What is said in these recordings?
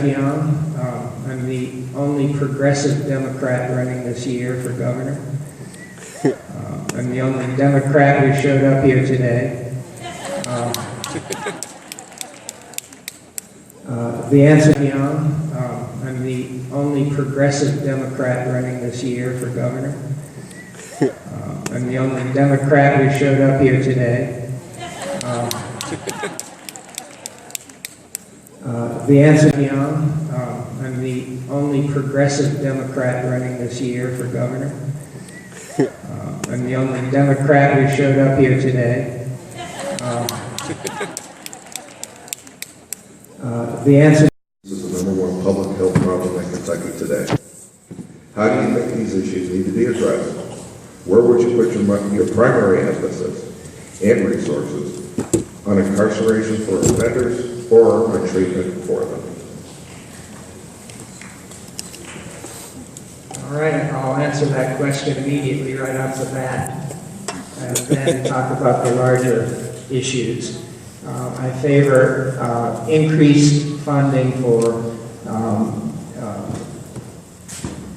Geoff Young. I'm the only progressive Democrat running this year for governor. I'm the only Democrat who showed up here today. The answer is Young. I'm the only progressive Democrat running this year for governor. I'm the only Democrat who showed up here today. The answer is Young. I'm the only progressive Democrat running this year for governor. I'm the only Democrat who showed up here today. The answer. This is the #1 public health problem in Kentucky today. How do you think these issues need to be addressed? Where would you put your primary emphasis and resources on incarceration for offenders or on treatment for them? All right, I'll answer that question immediately right off the bat, and then talk about the larger issues. I favor increased funding for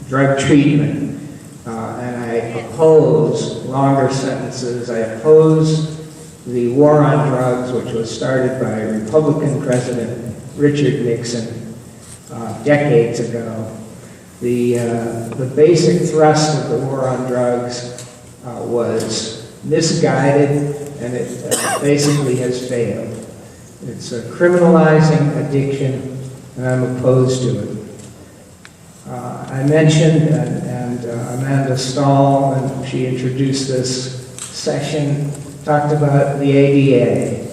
drug treatment, and I oppose longer sentences. I oppose the war on drugs, which was started by Republican President Richard Nixon decades ago. The basic thrust of the war on drugs was misguided, and it basically has failed. It's criminalizing addiction, and I'm opposed to it. I mentioned, and Amanda Stahl, when she introduced this session, talked about the ADA,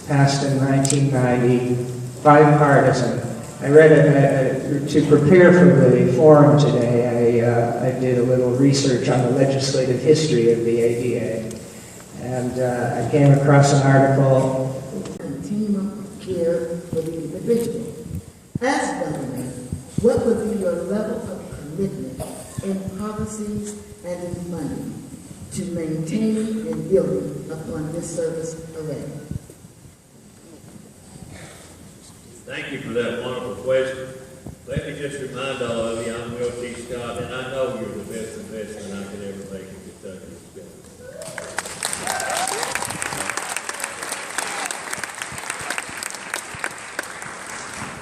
passed in 1990, bipartisan. I read it to prepare for the forum today. I did a little research on the legislative history of the ADA, and I came across an article. Continuum of care for the individual. As governor, what would be your level of commitment in policies and in funding to maintain and building upon this service array? Thank you for that wonderful question. Let me just remind all of you, I'm Will T. Scott, and I know you're the best investment I could ever make in Kentucky.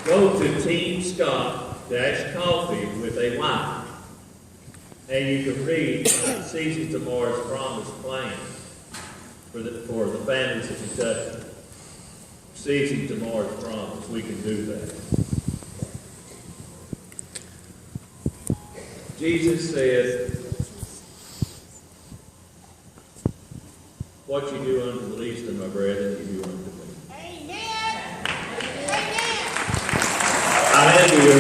Go to Team Scott-Coffee with a Y, and you can read Seizing Tomorrow's Promise plan for the families of Kentucky. Seizing Tomorrow's Promise, we can do that. Jesus said, what you do unto the least of my brethren, you do unto me. Amen. I am here.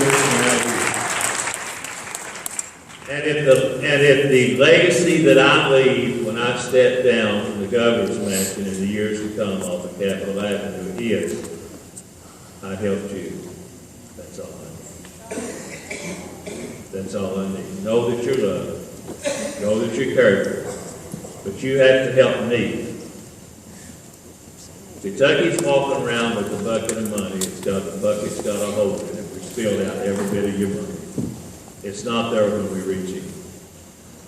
And if the legacy that I leave when I step down from the governor's mansion in the years to come off of Capitol Avenue is, I helped you. That's all I need. That's all I need. Know that you're loved. Know that you're cared for. But you have to help me. Kentucky's walking around with a bucket of money. The bucket's got a hole in it. We spilled out every bit of your money. It's not there when we reach it.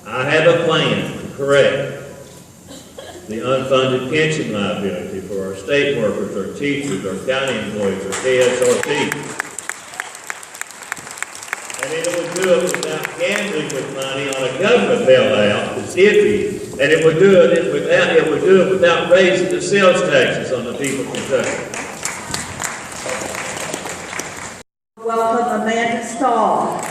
I have a plan to correct the unfunded pension liability for our state workers, our teachers, our county employees, our KSRP. And it would do it without gambling with money on a government bailout, it's iffy. And it would do it without raising the sales taxes on the people of Kentucky. Welcome Amanda Stahl.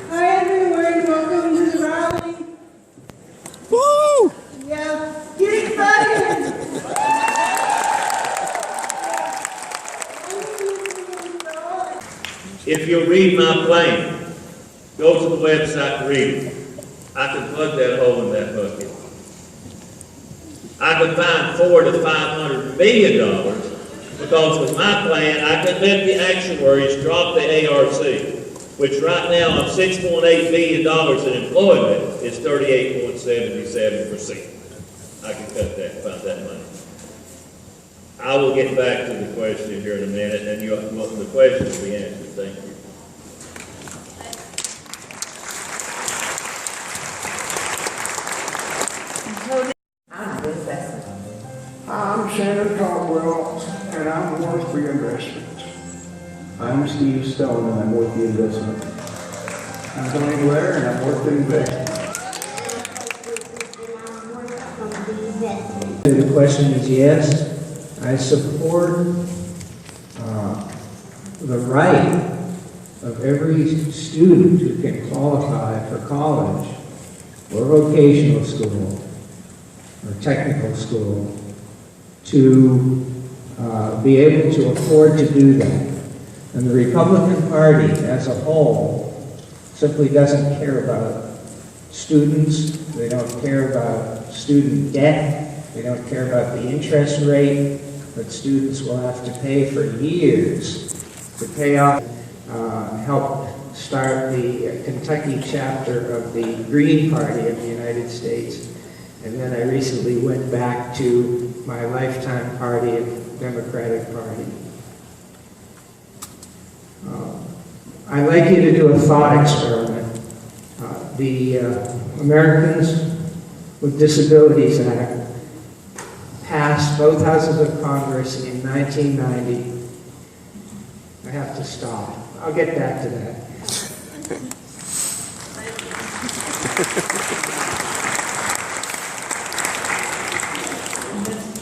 Hi everyone, welcome to the rally. Woo! Yeah, get excited. If you'll read my plan, go to the website and read it. I can plug that hole in that bucket. I could find $400 to $500 million because with my plan, I could let the actuaries drop the ARC, which right now on $6.8 billion in employment is 38.77%. I can cut that, find that money. I will get back to the question here in a minute, and the question will be answered. Thank you. I'm Senator Caldwell, and I'm worth the investment. I'm Steve Stone, and I'm worth the investment. I'm Tony Blair, and I'm worth the investment. The question is yes, I support the right of every student who can qualify for college or vocational school or technical school to be able to afford to do that. And the Republican Party as a whole simply doesn't care about students. They don't care about student debt. They don't care about the interest rate that students will have to pay for years to pay off. Helped start the Kentucky chapter of the Green Party of the United States. And then I recently went back to my lifetime party, the Democratic Party. I'd like you to do a thought experiment. The Americans with Disabilities Act passed both houses of Congress in 1990. I have to stop. I'll get back to that.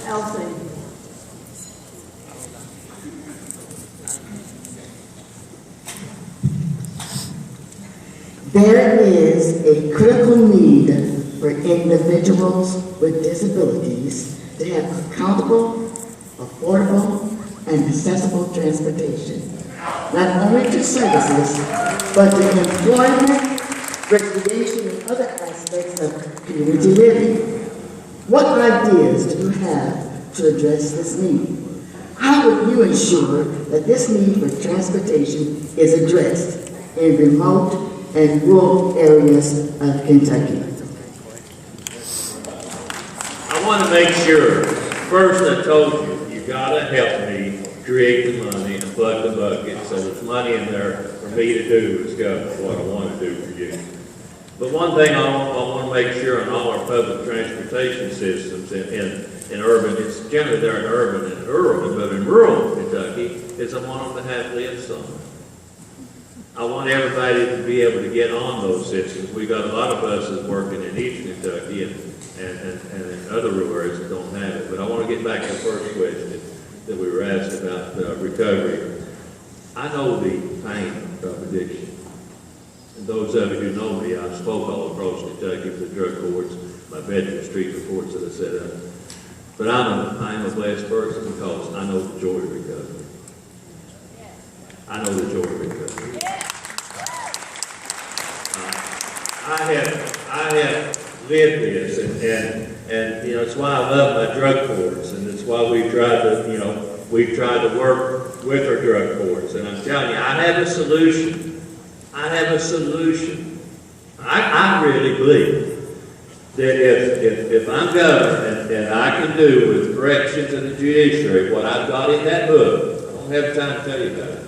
Elsie. There is a critical need for individuals with disabilities to have accountable, affordable, and accessible transportation, not only to services, but to employment, recreation, and other aspects of community living. What ideas do you have to address this need? How would you ensure that this need for transportation is addressed in remote and rural areas of Kentucky? I want to make sure, first I told you, you gotta help me create the money and plug the bucket so there's money in there for me to do as governor what I want to do for you. But one thing I want to make sure in all our public transportation systems in urban, it's generally they're in urban and rural, but in rural Kentucky, is I want them to have live somewhere. I want everybody to be able to get on those systems. We've got a lot of buses working in East Kentucky and in other rural areas that don't have it. But I want to get back to the first question that we were asked about recovery. I know the pain of addiction. And those of you who know me, I spoke all across Kentucky for the drug courts, my veteran street reports that I set up. But I'm a blessed person because I know the joy of recovery. I know the joy of recovery. I have lived this, and you know, it's why I love my drug courts, and it's why we've tried to work with our drug courts. And I'm telling you, I have a solution. I have a solution. I really believe that if I'm governor and I can do with corrections and the judiciary what I've got in that book, I don't have time to tell you about it,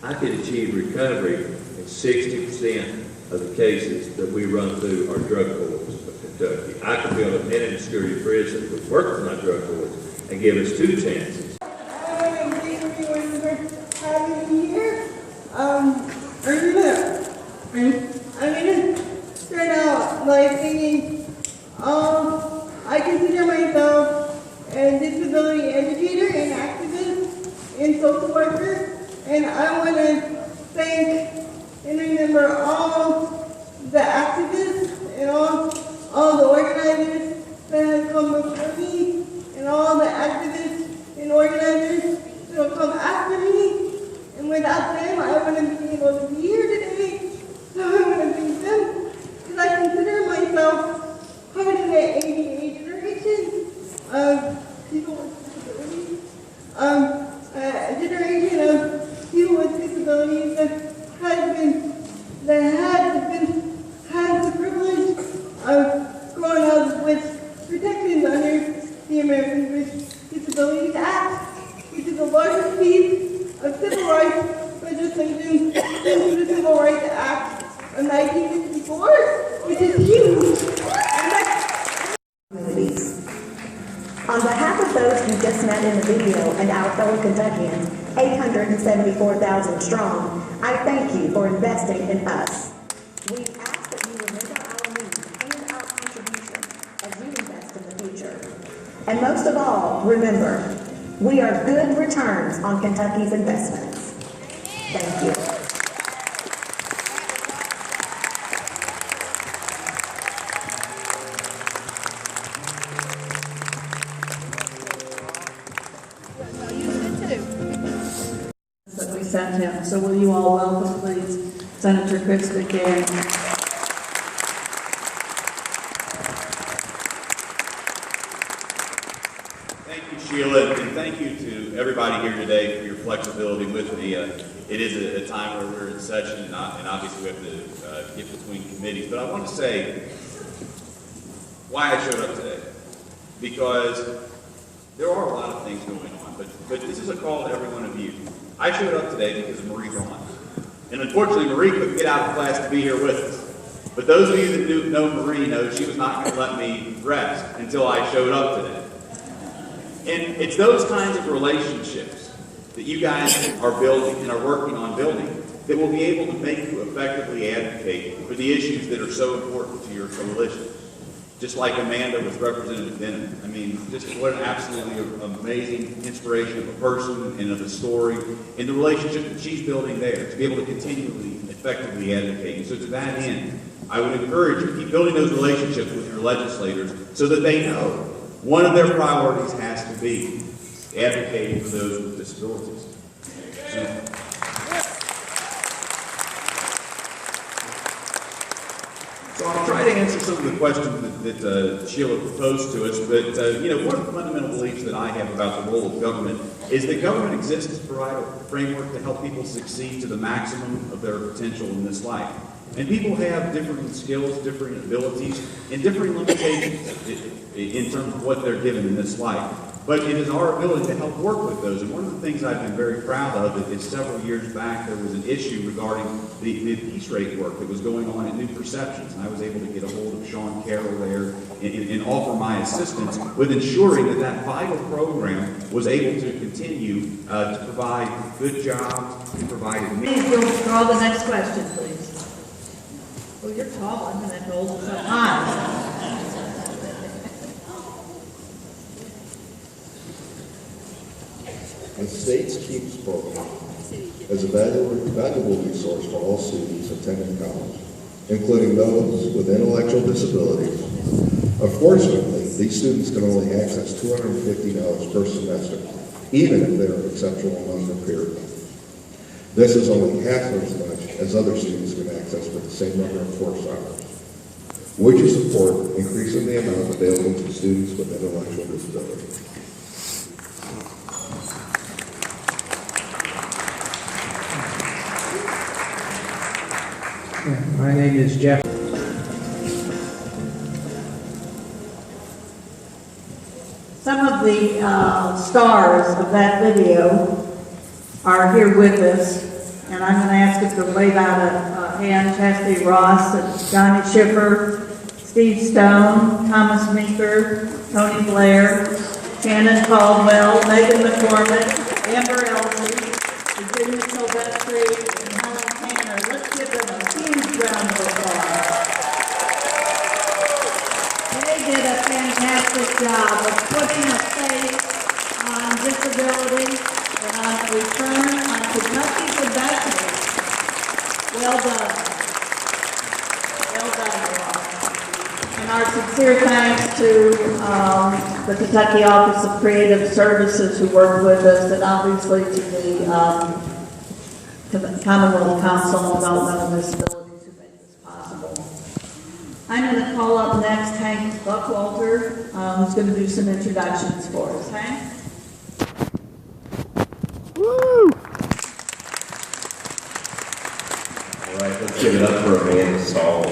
I could achieve recovery in 60% of the cases that we run through our drug courts of Kentucky. I could build a minimum security prison which works with my drug courts and give us 2 chances. I want to thank everyone for having me here. I'm gonna start out by saying, I consider myself a disability educator and activist and social worker, and I want to thank and remember all the activists and all the organizers that have come before me, and all the activists and organizers that will come after me. And without them, I wouldn't be able to be here today. So I want to thank them, because I consider myself part of the ADA generation of people with disabilities. A generation of people with disabilities that has the privilege of growing up with you just met in the video and our fellow Kentuckians, 874,000 strong, I thank you for investing in us. We ask that you remember our needs and our contribution as you invest in the future. And most of all, remember, we are good returns on Kentucky's investments. Thank you. That we sent him. So will you all welcome, please, Senator Chris McCann. Thank you, Sheila, and thank you to everybody here today for your flexibility with me. It is a time where we're in session, and obviously we have to get between committees. But I want to say why I showed up today, because there are a lot of things going on, but this is a call to every one of you. I showed up today because of Marie Braun. And unfortunately, Marie couldn't get out of class to be here with us. But those of you that know Marie know she was not going to let me rest until I showed up today. And it's those kinds of relationships that you guys are building and are working on building that will be able to make you effectively advocate for the issues that are so important to your coalition. Just like Amanda with Representative Denham. I mean, just what an absolutely amazing inspiration of a person and of a story and the relationship that she's building there to be able to continually effectively advocate. And so to that end, I would encourage you to keep building those relationships with your legislators so that they know one of their priorities has to be advocating for those with disabilities. So I'll try to answer some of the questions that Sheila proposed to us, but one of the fundamental beliefs that I have about the role of government is that government exists to provide a framework to help people succeed to the maximum of their potential in this life. And people have different skills, different abilities, and different limitations in terms of what they're given in this life. But it is our ability to help work with those. And one of the things I've been very proud of is several years back there was an issue regarding the piece rate work that was going on at New Perceptions. And I was able to get a hold of Sean Carroll there and offer my assistance with ensuring that that vital program was able to continue to provide good jobs, to provide... Please, you'll draw the next question, please. Well, you're tall. I'm going to hold it so high. The state's KEEPS program is a valuable resource for all students attending college, including those with intellectual disabilities. Unfortunately, these students can only access $250 per semester, even if they are exceptional among their peers. This is only half as much as other students can access for the same number of course hours. Would you support increasing the amount available to students with intellectual disabilities? My name is Geoff. Some of the stars of that video are here with us, and I'm going to ask if they'll wave out a hand. Chastity Ross, Johnny Schiffer, Steve Stone, Thomas Meeker, Tony Blair, Shannon Caldwell, Megan McCormick, Amber Elsie, Virginia Sylvestri, and Helen Tanner. Let's give them a huge round of applause. They did a fantastic job of putting a face on disability and on the return on Kentucky's investment. Well done. Well done, y'all. And our sincere thanks to the Kentucky Office of Creative Services who worked with us, and obviously to the Commonwealth Council on Developmental Disabilities who made this possible. I'm going to call up next Hank Buckwalter, who's going to do some introductions for us. Hank? Woo! All right, let's give it up for Amanda Stahl.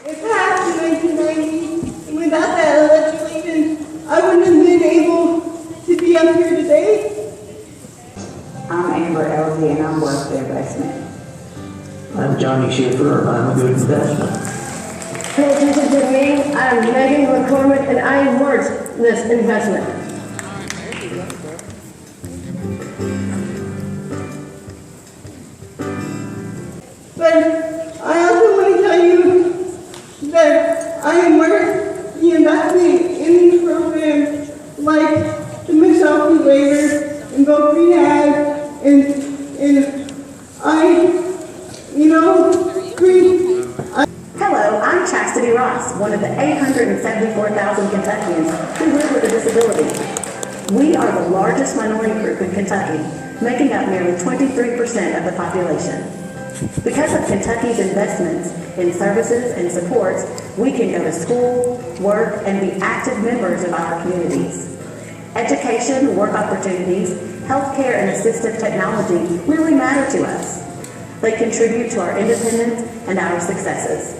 It passed in 1990, and without that legislation, I wouldn't have been able to be up here today. I'm Amber Elsie, and I'm worth the investment. I'm Johnny Schiffer, and I'm a good investment. Pay attention to me. I'm Megan McCormick, and I am worth this investment. But I also want to tell you that I am worth the investment in these programs like the Mixology waiver and vote free ads and Hello, I'm Chastity Ross, one of the 874,000 Kentuckians who live with a disability. We are the largest minority group in Kentucky, making up nearly 23% of the population. Because of Kentucky's investments in services and supports, we can go to school, work, and be active members of our communities. Education, work opportunities, healthcare, and assistive technology really matter to us. They contribute to our independence and our successes.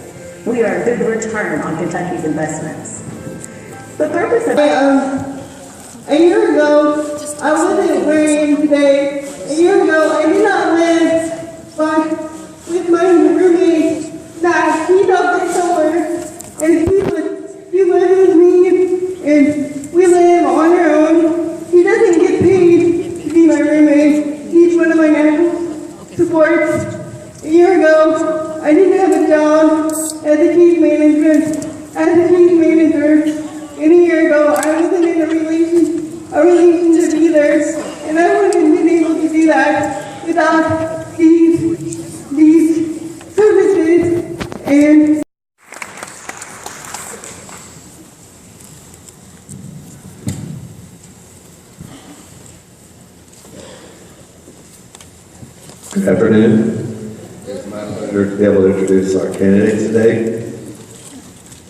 We are a good return on Kentucky's investments. The purpose of a year ago, I wasn't where I am today. A year ago, I did not live with my roommate that he lived somewhere, and he lived with me, and we live on our own. He doesn't get paid to be my roommate. He's one of my medical supports. A year ago, I didn't have a job as a case manager. And a year ago, I wasn't in a relationship either, and I wouldn't have been able to do that without these services. And good afternoon. It's my pleasure to be able to introduce our candidates today.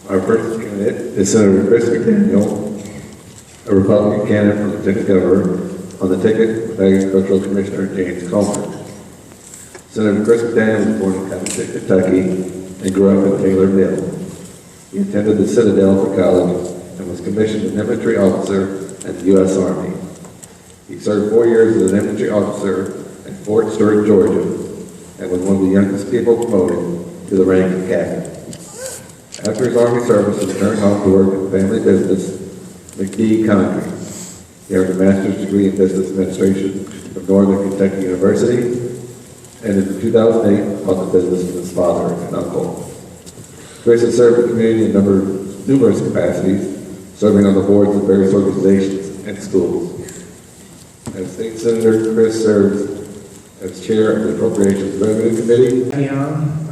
Our first candidate is Senator Chris McDaniel, a Republican candidate for Lieutenant Governor on the ticket of Agricultural Commissioner James Comer. Senator Chris McDaniel was born in Covington, Kentucky, and grew up in Taylorville. He attended the Citadel for college and was commissioned an infantry officer at the U.S. Army. He served 4 years as an infantry officer at Fort Stewart, Georgia, and was one of the youngest people promoted to the rank of captain. After his Army service, he returned home to work in family business, McD Concrete. He earned a master's degree in business administration from Northern Kentucky University, and in 2008 taught the business with his father and uncle. Chris has served the community in numerous capacities, serving on the boards of various organizations and schools. As State Senator, Chris serves as chair of the Appropriations Revenue Committee. Young,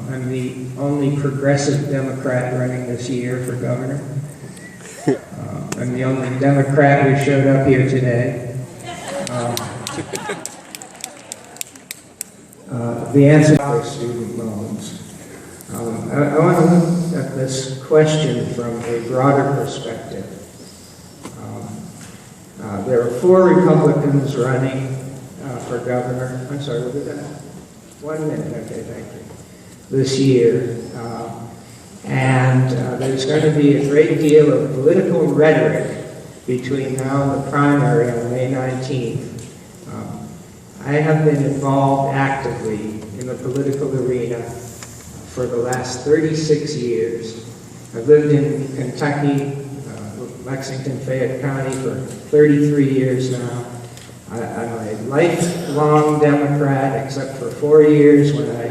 I'm the only progressive Democrat running this year for governor. I'm the only Democrat who showed up here today. The answer for student loans. I want to look at this question from a broader perspective. There are 4 Republicans running for governor. I'm sorry, what did that? 1 minute, okay, thank you. This year. And there's going to be a great deal of political rhetoric between now and the primary on May 19th. I have been involved actively in the political arena for the last 36 years. I've lived in Kentucky, Lexington, Fayette County for 33 years now. I'm a lifelong Democrat, except for 4 years when I